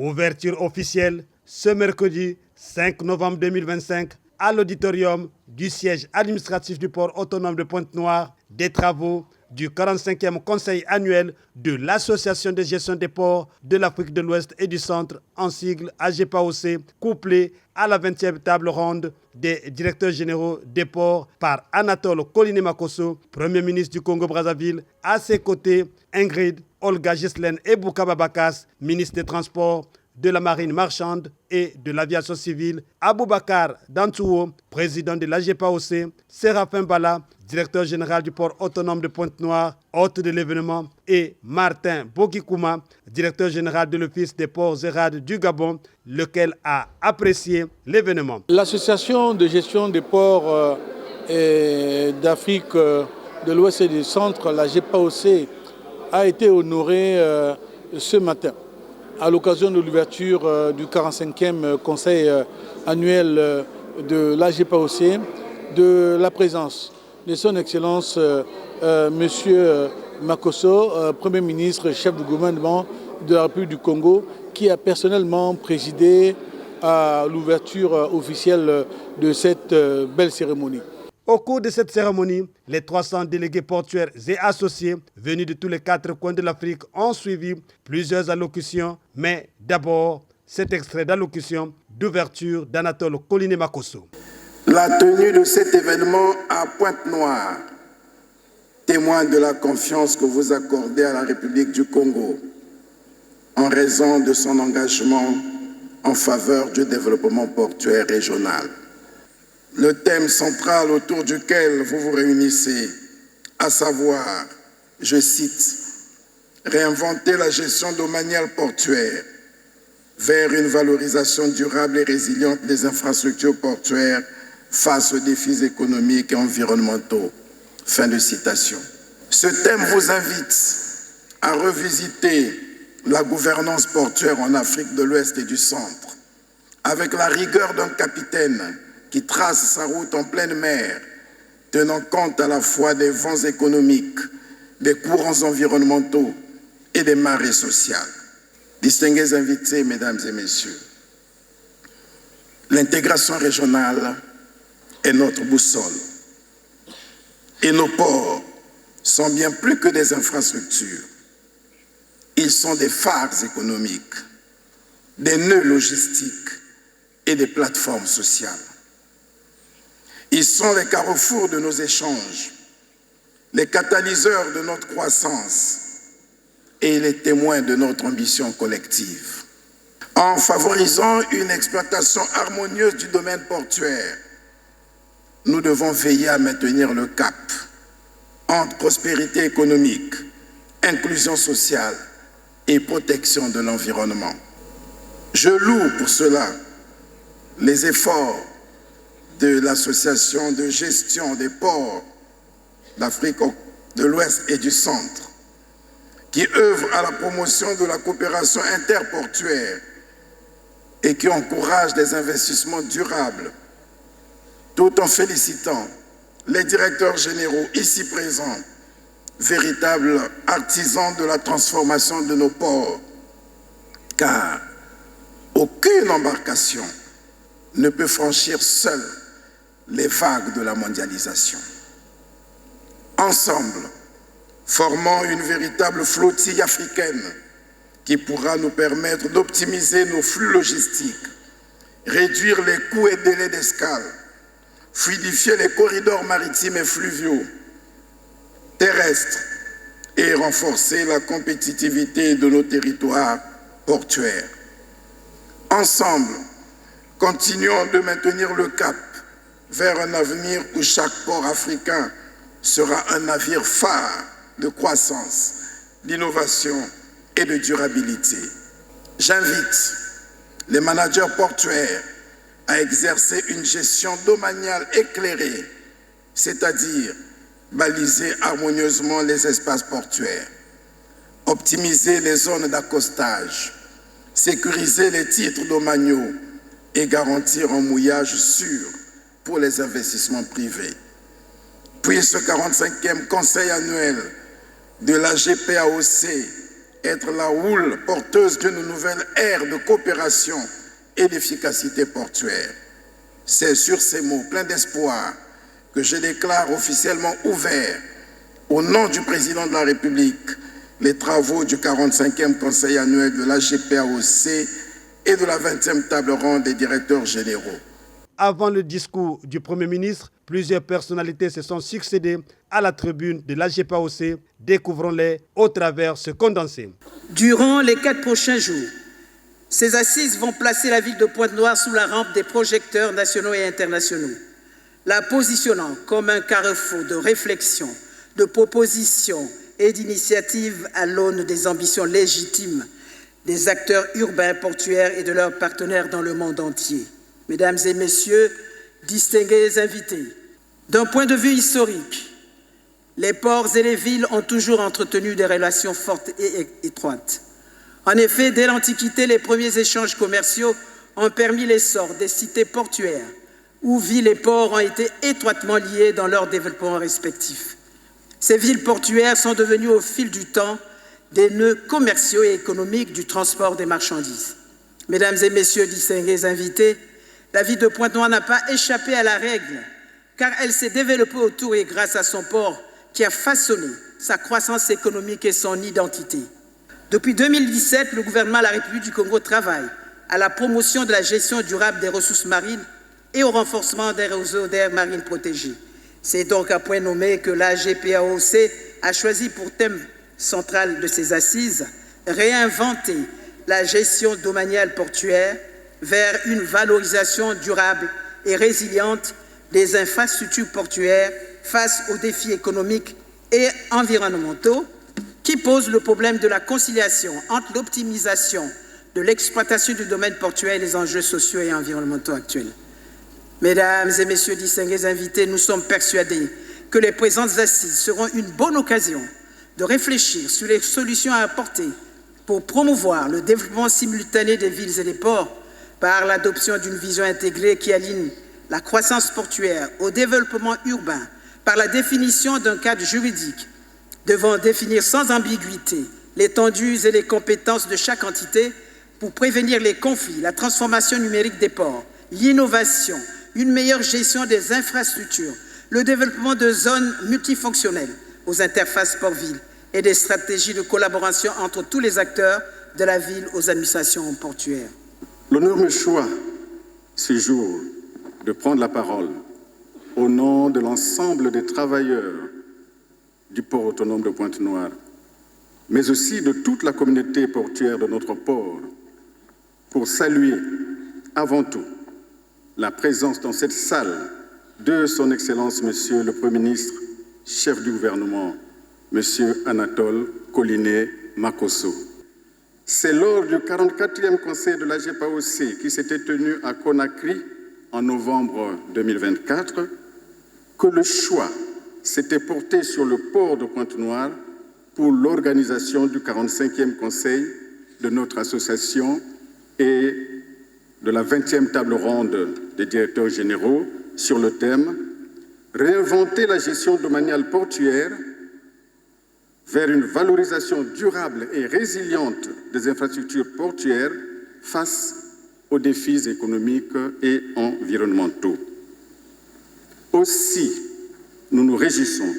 Ouverture officielle ce mercredi 5 novembre 2025 à l'auditorium du siège administratif du port autonome de Pointe-Noire des travaux du 45e conseil annuel de l'Association de gestion des ports de l'Afrique de l'Ouest et du Centre, en sigle AGPAOC, couplé à la 20e table ronde des directeurs généraux des ports par Anatole Koliné-Makosso, Premier ministre du Congo-Brazzaville. À ses côtés, Ingrid, Olga Ghislaine et Boukaba Bakas, ministre des Transports, de la marine marchande et de l'aviation civile, Aboubakar Dantouo, président de l'AGPAOC, Séraphin Bala, directeur général du port autonome de Pointe-Noire, hôte de l'événement, et Martin Bogikouma, directeur général de l'Office des ports et rades du Gabon, lequel a apprécié l'événement. L'association de gestion des ports d'Afrique de l'Ouest et du Centre, la GPAOC, a été honorée ce matin à l'occasion de l'ouverture du 45e conseil annuel de la GPAOC, de la présence de son Excellence Monsieur Makosso, Premier ministre, chef du gouvernement de la République du Congo, qui a personnellement présidé à l'ouverture officielle de cette belle cérémonie. Au cours de cette cérémonie, les 300 délégués portuaires et associés venus de tous les 4 coins de l'Afrique ont suivi plusieurs allocutions, mais d'abord cet extrait d'allocution d'ouverture d'Anatole Koliné-Makosso. La tenue de cet événement à Pointe-Noire témoigne de la confiance que vous accordez à la République du Congo en raison de son engagement en faveur du développement portuaire régional. Le thème central autour duquel vous vous réunissez, à savoir, je cite, « Réinventer la gestion domaniale portuaire vers une valorisation durable et résiliente des infrastructures portuaires face aux défis économiques et environnementaux ». Fin de citation. Ce thème vous invite à revisiter la gouvernance portuaire en Afrique de l'Ouest et du Centre, avec la rigueur d'un capitaine qui trace sa route en pleine mer, tenant compte à la fois des vents économiques, des courants environnementaux et des marées sociales. Distingués invités, mesdames et messieurs, l'intégration régionale est notre boussole. Et nos ports sont bien plus que des infrastructures. Ils sont des phares économiques, des nœuds logistiques et des plateformes sociales. Ils sont les carrefours de nos échanges, les catalyseurs de notre croissance et les témoins de notre ambition collective. En favorisant une exploitation harmonieuse du domaine portuaire, nous devons veiller à maintenir le cap entre prospérité économique, inclusion sociale et protection de l'environnement. Je loue pour cela les efforts de l'Association de gestion des ports d'Afrique de l'Ouest et du Centre, qui œuvre à la promotion de la coopération interportuaire et qui encourage des investissements durables, tout en félicitant les directeurs généraux ici présents, véritables artisans de la transformation de nos ports, car aucune embarcation ne peut franchir seule les vagues de la mondialisation. Ensemble, formant une véritable flottille africaine qui pourra nous permettre d'optimiser nos flux logistiques, réduire les coûts et délais d'escale, fluidifier les corridors maritimes et fluviaux, terrestres et renforcer la compétitivité de nos territoires portuaires. Ensemble, continuons de maintenir le cap vers un avenir où chaque port africain sera un navire phare de croissance, d'innovation et de durabilité. J'invite les managers portuaires à exercer une gestion domaniale éclairée, c'est-à-dire baliser harmonieusement les espaces portuaires, optimiser les zones d'accostage, sécuriser les titres domaniaux et garantir un mouillage sûr pour les investissements privés. Puis ce 45e conseil annuel de la GPAOC être la houle porteuse d'une nouvelle ère de coopération et d'efficacité portuaire. C'est sur ces mots pleins d'espoir que je déclare officiellement ouvert, au nom du Président de la République, les travaux du 45e Conseil annuel de l'AGPAOC et de la 20e table ronde des directeurs généraux. Avant le discours du Premier ministre, plusieurs personnalités se sont succédées à la tribune de l'AGPAOC. Découvrons-les au travers ce condensé. Durant les 4 prochains jours, ces assises vont placer la ville de Pointe-Noire sous la rampe des projecteurs nationaux et internationaux, la positionnant comme un carrefour de réflexion, de propositions et d'initiatives à l'aune des ambitions légitimes des acteurs urbains, portuaires et de leurs partenaires dans le monde entier. Mesdames et messieurs, distingués invités, d'un point de vue historique, les ports et les villes ont toujours entretenu des relations fortes et étroites. En effet, dès l'Antiquité, les premiers échanges commerciaux ont permis l'essor des cités portuaires, où villes et ports ont été étroitement liés dans leur développement respectif. Ces villes portuaires sont devenues au fil du temps des nœuds commerciaux et économiques du transport des marchandises. Mesdames et messieurs, distingués invités, la ville de Pointe-Noire n'a pas échappé à la règle, car elle s'est développée autour et grâce à son port qui a façonné sa croissance économique et son identité. Depuis 2017, le gouvernement de la République du Congo travaille à la promotion de la gestion durable des ressources marines et au renforcement des réseaux d'aires marines protégées. C'est donc à point nommé que l'AGPAOC a choisi pour thème central de ses assises réinventer la gestion domaniale portuaire vers une valorisation durable et résiliente des infrastructures portuaires face aux défis économiques et environnementaux qui posent le problème de la conciliation entre l'optimisation de l'exploitation du domaine portuaire et les enjeux sociaux et environnementaux actuels. Mesdames et messieurs distingués invités, nous sommes persuadés que les présentes assises seront une bonne occasion de réfléchir sur les solutions à apporter pour promouvoir le développement simultané des villes et des ports par l'adoption d'une vision intégrée qui aligne la croissance portuaire au développement urbain, par la définition d'un cadre juridique devant définir sans ambiguïté l'étendue et les compétences de chaque entité pour prévenir les conflits, la transformation numérique des ports, l'innovation, une meilleure gestion des infrastructures, le développement de zones multifonctionnelles aux interfaces port-ville et des stratégies de collaboration entre tous les acteurs de la ville aux administrations portuaires. L'honneur me choisit ce jour de prendre la parole au nom de l'ensemble des travailleurs du port autonome de Pointe-Noire, mais aussi de toute la communauté portuaire de notre port, pour saluer avant tout la présence dans cette salle de son Excellence, Monsieur le Premier ministre, chef du gouvernement, Monsieur Anatole Collinet Makosso. C'est lors du 44e conseil de l'AGPAOC qui s'était tenu à Conakry en novembre 2024 que le choix s'était porté sur le port de Pointe-Noire pour l'organisation du 45e conseil de notre association et de la 20e table ronde des directeurs généraux sur le thème « Réinventer la gestion domaniale portuaire vers une valorisation durable et résiliente des infrastructures portuaires face aux défis économiques et environnementaux. » Aussi, nous nous réjouissons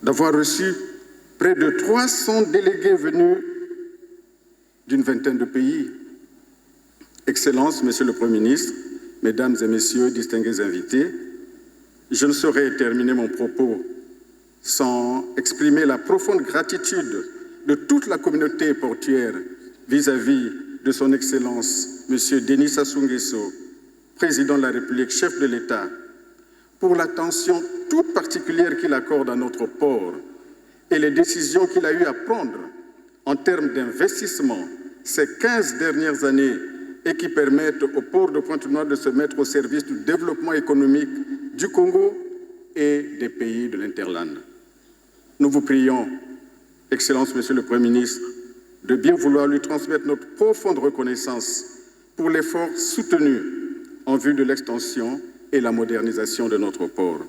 d'avoir reçu près de 300 délégués venus d'une vingtaine de pays. Excellences, Monsieur le Premier ministre, Mesdames et Messieurs, distingués invités, je ne saurais terminer mon propos sans exprimer la profonde gratitude de toute la communauté portuaire vis-à-vis de son Excellence, Monsieur Denis Sassou Nguesso, Président de la République, chef de l'État, pour l'attention toute particulière qu'il accorde à notre port et les décisions qu'il a eu à prendre en termes d'investissement ces 15 dernières années et qui permettent au port de Pointe-Noire de se mettre au service du développement économique du Congo et des pays de l'Interland. Nous vous prions, Excellence, Monsieur le Premier ministre, de bien vouloir lui transmettre notre profonde reconnaissance pour l'effort soutenu en vue de l'extension et la modernisation de notre port.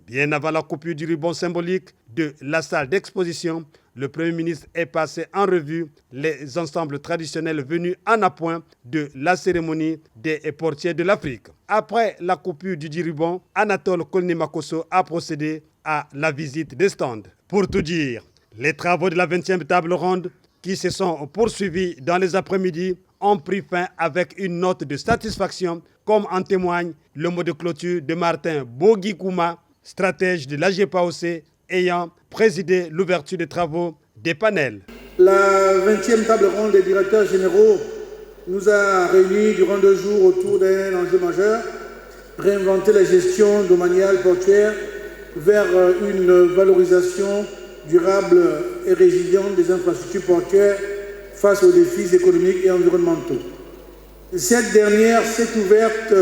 Bien avant la coupure du ruban symbolique de la salle d'exposition, le Premier ministre est passé en revue les ensembles traditionnels venus en appoint de la cérémonie des portiers de l'Afrique. Après la coupure du ruban, Anatole Kolnimakoso a procédé à la visite des stands. Pour tout dire, les travaux de la 20e table ronde qui se sont poursuivis dans les après-midi ont pris fin avec une note de satisfaction, comme en témoigne le mot de clôture de Martin Bogikouma, stratège de l'AGPAOC, ayant présidé l'ouverture des travaux des panels. La 20e table ronde des directeurs généraux nous a réunis durant 2 jours autour d'un enjeu majeur, réinventer la gestion domaniale portuaire vers une valorisation durable et résiliente des infrastructures portuaires face aux défis économiques et environnementaux. Cette dernière s'est ouverte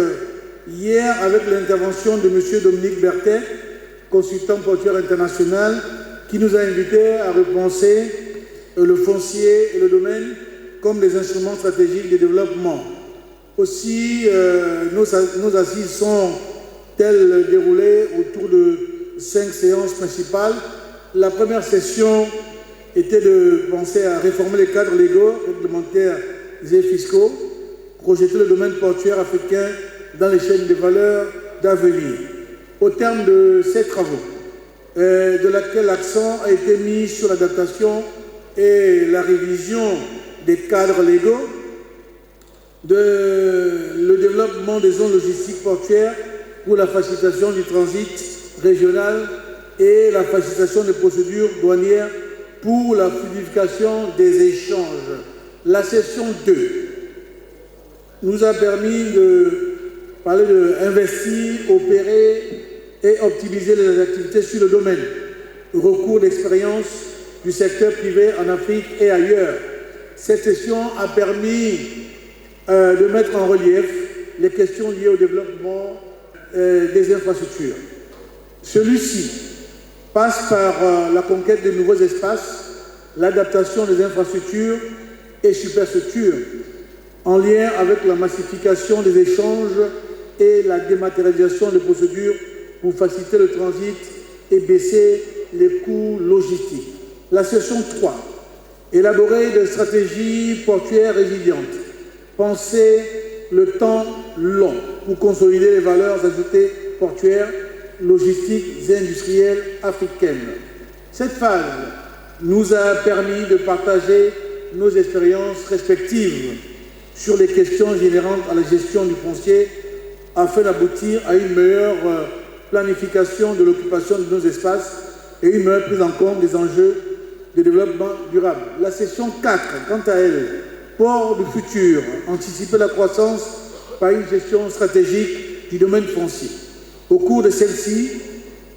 hier avec l'intervention de M. Dominique Berthet, consultant portuaire international, qui nous a invités à repenser le foncier et le domaine comme des instruments stratégiques de développement. Aussi, nos assises sont-elles déroulées autour de 5 séances principales. La première session était de penser à réformer les cadres légaux, réglementaires et fiscaux, projeter le domaine portuaire africain dans les chaînes de valeur d'avenir. Au terme de ces travaux, de laquelle l'accent a été mis sur l'adaptation et la révision des cadres légaux, le développement des zones logistiques portuaires pour la facilitation du transit régional et la facilitation des procédures douanières pour la fluidification des échanges. La session 2 nous a permis de parler d'investir, opérer et optimiser les activités sur le domaine. Recours d'expérience du secteur privé en Afrique et ailleurs. Cette session a permis de mettre en relief les questions liées au développement des infrastructures. Celui-ci passe par la conquête de nouveaux espaces, l'adaptation des infrastructures et superstructures, en lien avec la massification des échanges et la dématérialisation des procédures pour faciliter le transit et baisser les coûts logistiques. La session 3, élaborer des stratégies portuaires résilientes, penser le temps long pour consolider les valeurs ajoutées portuaires, logistiques et industrielles africaines. Cette phase nous a permis de partager nos expériences respectives sur les questions inhérentes à la gestion du foncier afin d'aboutir à une meilleure planification de l'occupation de nos espaces et une meilleure prise en compte des enjeux de développement durable. La session 4, quant à elle, port du futur, anticiper la croissance par une gestion stratégique du domaine foncier. Au cours de celle-ci,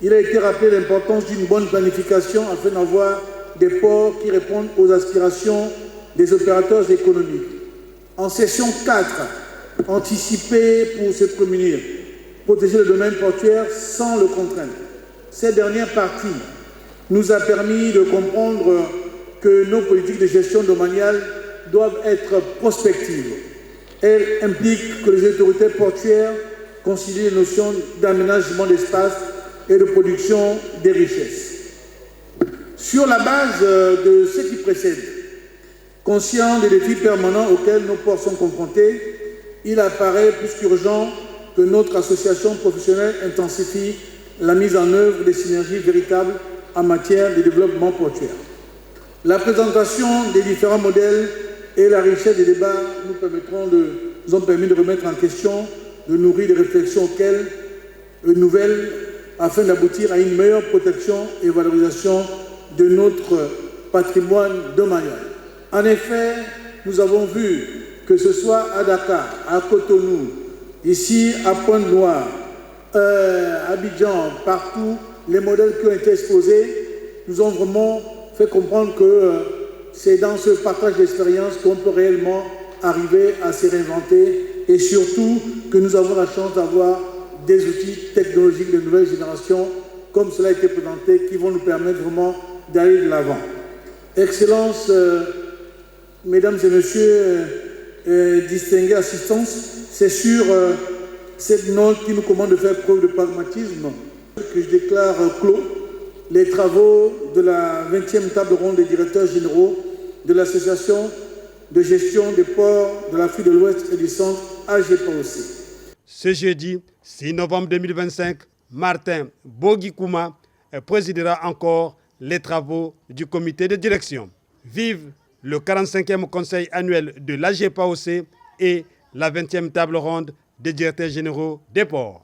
il a été rappelé l'importance d'une bonne planification afin d'avoir des ports qui répondent aux aspirations des opérateurs économiques. En session 4, anticiper pour se prémunir, protéger le domaine portuaire sans le contraindre. Cette dernière partie nous a permis de comprendre que nos politiques de gestion domaniale doivent être prospectives. Elles impliquent que les autorités portuaires considèrent les notions d'aménagement d'espace et de production des richesses. Sur la base de ce qui précède, conscient des défis permanents auxquels nos ports sont confrontés, il apparaît plus qu'urgent que notre association professionnelle intensifie la mise en œuvre des synergies véritables en matière de développement portuaire. La présentation des différents modèles et la richesse des débats nous ont permis de remettre en question, de nourrir des réflexions nouvelles afin d'aboutir à une meilleure protection et valorisation de notre patrimoine domanial. En effet, nous avons vu que ce soit à Dakar, à Cotonou, ici à Pointe-Noire, à Abidjan, partout, les modèles qui ont été exposés nous ont vraiment fait comprendre que c'est dans ce partage d'expérience qu'on peut réellement arriver à se réinventer et surtout que nous avons la chance d'avoir des outils technologiques de nouvelle génération, comme cela a été présenté, qui vont nous permettre vraiment d'aller de l'avant. Excellences, Mesdames et Messieurs, distingués assistants, c'est sur cette note qui nous commande de faire preuve de pragmatisme Que je déclare clos les travaux de la 20e table ronde des directeurs généraux de l'Association de gestion des ports de l'Afrique de l'Ouest et du Centre, AGPOC. Ce jeudi 6 novembre 2025, Martin Bogi-Kouma présidera encore les travaux du comité de direction. Vive le 45e conseil annuel de l'AGPOC et la 20e table ronde des directeurs généraux des ports.